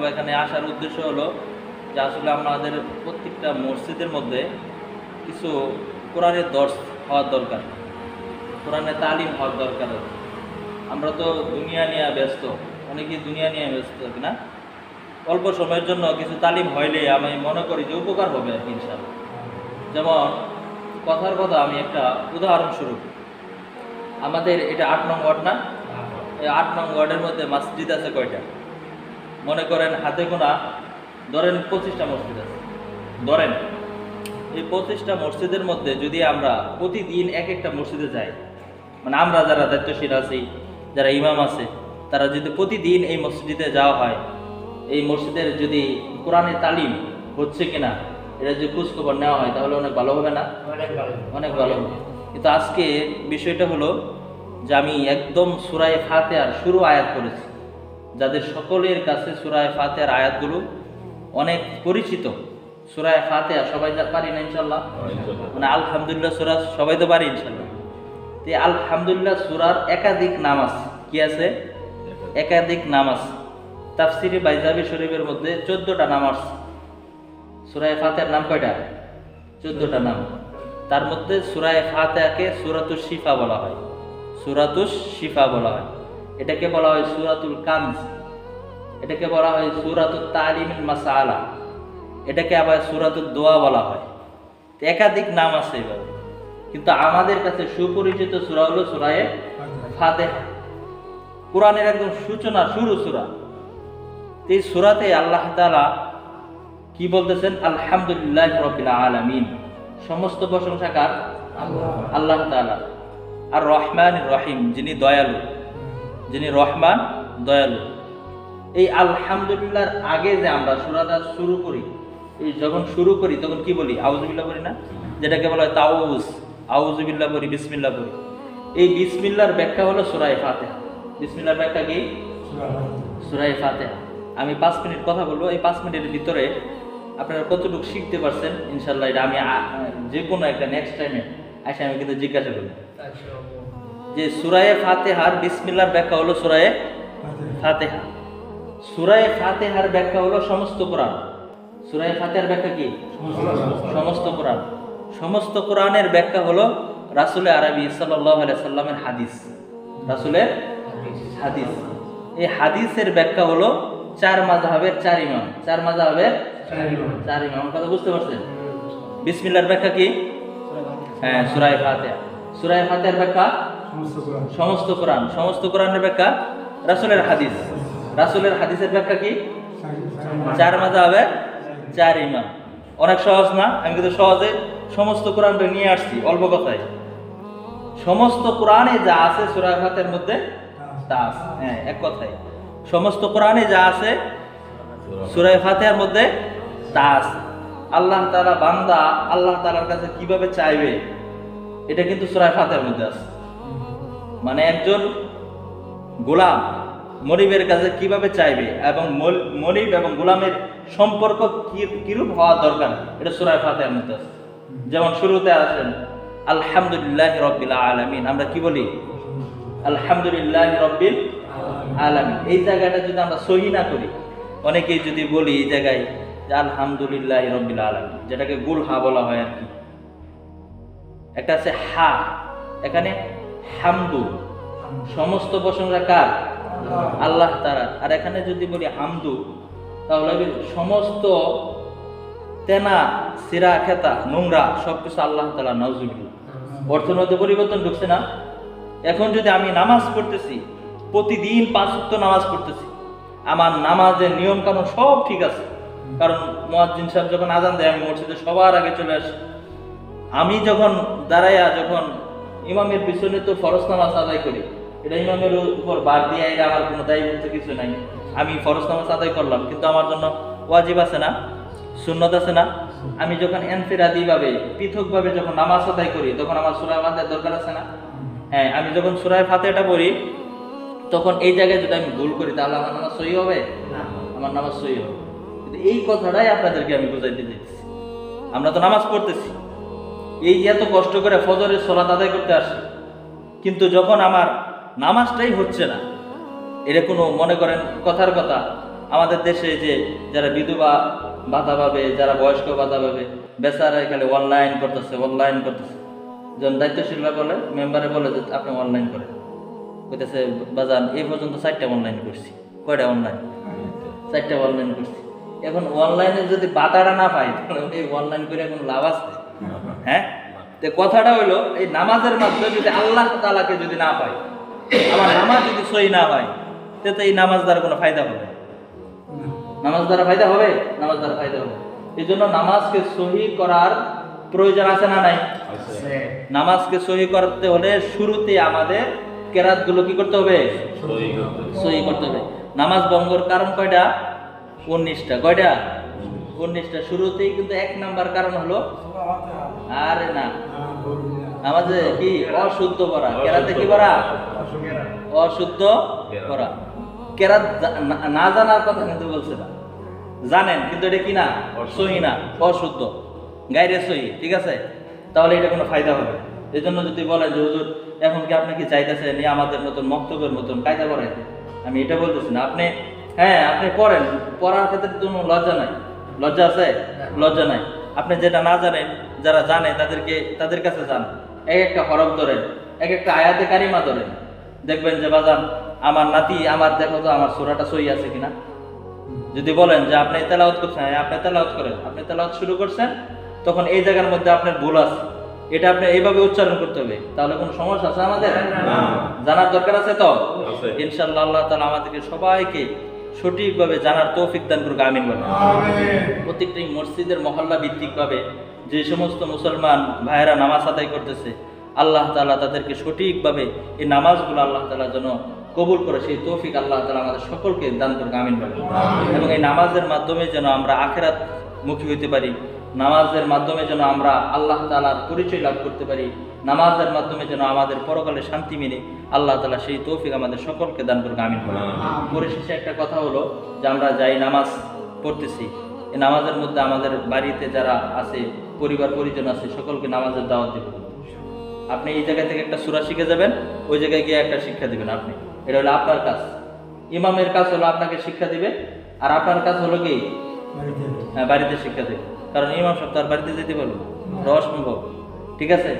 বলবো, এখানে আসার উদ্দেশ্য হলো যে আসলে আমাদের প্রত্যেকটা মসজিদের মধ্যে কিছু কোরআনের দর্স হওয়ার দরকার, কোরআনের তালিম হওয়ার দরকার। আমরা তো দুনিয়া নিয়ে ব্যস্ত, অনেকেই দুনিয়া নিয়ে ব্যস্ত না, অল্প সময়ের জন্য কিছু তালিম হইলে আমি মনে করি যে উপকার হবে আর কি ইনশাআল্লাহ। যেমন কথার কথা, আমি একটা উদাহরণস্বরূপ, আমাদের এটা 8 নং ওয়ার্ড না, এই 8 নং ওয়ার্ডের মধ্যে মসজিদ আছে কয়টা? মনে করেন হাতে গোনা ধরেন 25টা মসজিদ আছে। ধরেন এই 25টা মসজিদের মধ্যে যদি আমরা প্রতিদিন এক একটা মসজিদে যাই, মানে আমরা যারা দায়িত্বশীল আছি, যারা ইমাম আছে, তারা যদি প্রতিদিন এই মসজিদে যাওয়া হয়, এই মসজিদের যদি কোরআনের তালিম হচ্ছে কিনা এটা যদি খোঁজখবর নেওয়া হয়, তাহলে অনেক ভালো হবে না? অনেক ভালো হবে। কিন্তু আজকে বিষয়টা হলো যে আমি একদম সূরা ফাতিহার শুরু আয়াত করেছি, যাদের সকলের কাছে সূরা ফাতিহার আয়াতগুলো অনেক পরিচিত। সূরা ফাতিহা সবাই পারি না ইনশাআল্লাহ? মানে আলহামদুলিল্লাহ সূরা সবাই তো পারি ইনশাআল্লাহ। তো আলহামদুলিল্লাহ সূরার একাধিক নাম আছে। কি আছে? একাধিক নাম আছে। তাফসিরে বাইজাবি শরীফের মধ্যে 14টা নাম আছে। সূরা ফাতিহার নাম কয়টা? 14টা নাম। তার মধ্যে সূরা ফাতিহাকে সূরাতুশ শিফা বলা হয়, সূরাতুশ শিফা বলা হয়। এটাকে বলা হয় সূরাতুল কানজ, এটাকে বলা হয় সূরাতুত তালিমিল মাসআলা, এটাকে আবার সূরাতুদ দোয়া বলা হয়। একাধিক নাম আছে এভাবে, কিন্তু আমাদের কাছে সুপরিচিত সূরা হলো সূরা ফাতিহা, কোরআনের একদম সূচনা শুরু সূরা। এই সূরাতে আল্লাহ তাআলা কি বলতেছেন? আলহামদুলিল্লাহি রাব্বিল আলামিন, সমস্ত প্রশংসা কার? আল্লাহ তাআলা। আর রহমানির রহিম, যিনি দয়ালু, যিনি রহমান দয়ালু। এই আলহামদুলিল্লাহর আগে যে আমরা সূরাটা শুরু করি, এই যখন শুরু করি তখন কি বলি? আউযুবিল্লাহ বলি না, যেটাকে বলা হয় তাওউজ। আউযুবিল্লাহ বলি, বিসমিল্লাহ বলি। এই বিসমিল্লাহর ব্যাখ্যা হলো সূরা ফাতিহা। বিসমিল্লাহর ব্যাখ্যা কি? সূরা ফাতিহা। আমি 5 মিনিট কথা বলবো, এই 5 মিনিটের ভিতরে আপনারা কতটুকু শিখতে পারছেন ইনশাআল্লাহ এটা আমি যে কোনো একটা নেক্সট টাইমে আসে আমি কিন্তু জিজ্ঞাসা করব যে সূরা ফাতিহার বিসমিল্লাহর ব্যাখ্যা হলো সূরা ফাতিহা। সূরা ফাতিহার ব্যাখ্যা হলো সমস্ত কোরআন। সূরা ফাতিহার ব্যাখ্যা কি? সমস্ত কোরআন। সমস্ত কোরআনের ব্যাখ্যা হলো রাসূল আরবি সাল্লাল্লাহু আলাইহি সাল্লামের হাদিস, রাসূলের হাদিস। এই হাদিসের ব্যাখ্যা হলো 4 মাযহাবের 4 ইমাম, 4 মাযহাবের 4 ইমাম। কথা বুঝতে পারছেন? বিসমিল্লাহর ব্যাখ্যা কি? হ্যাঁ, সূরা ফাতিহা। সূরা ফাতিহার ব্যাখ্যা সমস্ত কোরআন। সমস্ত কোরআনের ব্যাখ্যা রাসূলের হাদিস। রাসূলের হাদিসের ব্যাখ্যা কি? 4 মাযহাবের 4 ইমাম। অনেক সহজ না? আমি কিন্তু সহজে সমস্ত কোরআনটা নিয়ে আসছি অল্প কথায়। সমস্ত কোরআনে যা আছে সূরা ফাতিহার মধ্যে তা আছে। হ্যাঁ, এক কথায় সমস্ত কোরআনে যা আছে সূরা ফাতিহার মধ্যে তা আছে। আল্লাহ তাআলা বান্দা আল্লাহ তাআলার কাছে কিভাবে চাইবে এটা কিন্তু সূরা ফাতিহার মধ্যে আছে। মানে একজন গোলাম মনিবের কাছে কিভাবে চাইবে এবং মনিব এবং গোলামের সম্পর্ক কিরূপ হওয়া দরকার এটা সূরা ফাতিহার মধ্যে আছে। যেমন শুরুতে আসেন আলহামদুলিল্লাহি রাব্বিল আলামিন, আমরা কি বলি? আলহামদুলিল্লাহি রাব্বিল আলামিন। এই জায়গাটা যদি আমরা সহি না করি, অনেকেই যদি বলি এই জায়গায় যে আলহামদুলিল্লাহি রাব্বিল আলামিন, যেটাকে গুলহা বলা হয় আর কি, একটা আছে হা, এখানে হামদু, সমস্ত প্রশংসা কার? আল্লাহ তাআলা। আর এখানে যদি বলি হামদু, তাহলে সমস্ত তেনা সিরা খেতা নোংরা সবকিছু আল্লাহ তাআলা, নাউজুবিল্লাহ। অর্থের মধ্যে পরিবর্তন ঢুকছে না? এখন যদি আমি নামাজ পড়তেছি, প্রতিদিন 5 ওয়াক্ত নামাজ পড়তেছি, আমার নামাজের নিয়ম কানুন সব ঠিক আছে, কারণ মুয়াজ্জিন সাহেব যখন আযান দেয় আমি মসজিদে সবার আগে চলে আসি। আমি যখন দাঁড়াইয়া যখন ইমামের পিছনে তো ফরজ নামাজ আদায় করি, এটা ইমামের উপর বাদ দিয়ে এটা আমার কোনো দায়িত্ব কিছু নাই। আমি ফরজ নামাজ আদায় করলাম, কিন্তু আমার জন্য ওয়াজিব আছে না, সুন্নত আছে না? আমি যখন ইনফিরাদি ভাবে পৃথকভাবে যখন নামাজ আদায় করি তখন আমার সূরা ফাতিহার দরকার আছে না? হ্যাঁ, আমি যখন সূরা ফাতিহাটা পড়ি তখন এই জায়গায় যদি আমি ভুল করি তাহলে আমার নামাজ সহি হবে না? আমার নামাজ সহি হবে। কিন্তু এই কথাটাই আপনাদেরকে আমি বুঝাইতে চাইছি। আমরা তো নামাজ পড়তেছি, এই এত কষ্ট করে ফজরের সালাত আদায় করতে আসি, কিন্তু যখন আমার নামাজটাই হচ্ছে না, এটা কোনো মনে করেন কথার কথা আমাদের দেশে যে যারা বিধবা ভাতা পাবে, যারা বয়স্ক ভাতা পাবে, বেচারা খালি অনলাইন করতেছে। যখন দায়িত্বশীলরা বলে, মেম্বারে বলে যে আপনি অনলাইন করেন, কইতেছে বাজান এই পর্যন্ত 4টা অনলাইন করছি। কয়টা অনলাইন? 4টা অনলাইন করছি। এখন অনলাইনে যদি বাতাটা না পাই তাহলে এই অনলাইন করে কোনো লাভ আছে? হ্যাঁ, তো কথাটা হইলো এই নামাজের মাধ্যমে যদি আল্লাহ তাআলাকে যদি না পাই, আমার নামাজ যদি সহি না হয়, তো এই নামাজ দ্বারা কোনো ফায়দা হবে? নামাজ দ্বারা ফায়দা হবে? নামাজ দ্বারা ফায়দা হবে। এই জন্য নামাজকে সহি করার প্রয়োজন আছে না নাই? নামাজকে সহি করতে হলে শুরুতে আমাদের কেরাতগুলো কি করতে হবে? সহি করতে হবে। নামাজ ভঙ্গের কারণ কয়টা? 19টা। কয়টা? 19টা। শুরুতেই কিন্তু 1 নাম্বার কারণ হলো, আরে না, নামাজে কি অশুদ্ধ পড়া। কেরাতে কি পড়া? অশুদ্ধ পড়া। কেরাত না জানার কথা কিন্তু বলছে না, জানেন কিন্তু এটা কি না? সহি না, অশুদ্ধ, গায়রে সহি। ঠিক আছে, তাহলে এটা কোনো ফায়দা হবে? এই জন্য যদি বলেন যে হুজুর এখন কি আপনি কি চাইতেছেন আমাদের মতন মক্তবের মতন কায়দা করাইতে, আমি এটা বলতেছি না। আপনি হ্যাঁ আপনি পড়েন, পড়ার ক্ষেত্রে কোনো লজ্জা নাই। লজ্জা আছে? লজ্জা নাই। আপনি যেটা না জানেন, যারা জানে তাদের কাছে যান, এক একটা হরফ ধরেন, এক একটা আয়াতে কারিমা ধরেন, দেখবেন যে বাজান আমার নাতি, আমার দেখো তো আমার সূরাটা সহি আছে কিনা। যদি বলেন যে আপনি তেলাওয়াত করছেন, আপনি তেলাওয়াত করেন, আপনি তেলাওয়াত শুরু করছেন, তখন এই জায়গার মধ্যে আপনার ভুল আছে, এটা আপনি এইভাবে উচ্চারণ করতে হবে, তাহলে কোনো সমস্যা আছে আমাদের? জানার দরকার আছে তো? ইনশাআল্লাহ আল্লাহ তাআলা আমাদেরকে সবাইকে সঠিকভাবে জানার তৌফিক দান করুক। আমিন বলেন। প্রত্যেকটি মসজিদের মহল্লা ভিত্তিকভাবে যে সমস্ত মুসলমান ভাইয়েরা নামাজ আদায় করতেছে, আল্লাহ তাআলা তাদেরকে সঠিকভাবে এই নামাজগুলো আল্লাহ তাআলা যেন কবুল করে, সেই তৌফিক আল্লাহ তাআলা আমাদের সকলকে দান করুক। আমিন বলেন। এবং এই নামাজের মাধ্যমে যেন আমরা আখিরাত মুখী হইতে পারি, নামাজের মাধ্যমে যেন আমরা আল্লাহ তাআলার পরিচয় লাভ করতে পারি, নামাজের মাধ্যমে যেন আমাদের পরকালে শান্তি মিলে, আল্লাহ তাআলা সেই তৌফিক আমাদের সকলকে দান করুক। আমিন বলেন। পরিশেষে একটা কথা হলো যে আমরা যাই নামাজ পড়তেছি, এই নামাজের মধ্যে আমাদের বাড়িতে যারা আছে, পরিবার পরিজন আছে, সকলকে নামাজের দাওয়াত দেব। আপনি এই জায়গা থেকে একটা সূরা শিখে যাবেন, ওই জায়গায় গিয়ে একটা শিক্ষা দিবেন আপনি। এটা হলো আপনার কাজ। ইমামের কাজ হলো আপনাকে শিক্ষা দিবে, আর আপনার কাজ হলো কি বাড়িতে শিক্ষা দেবে। কারণ ইমাম সাহেব তার বাড়িতে যেতে পারবে, অসম্ভব। ঠিক আছে।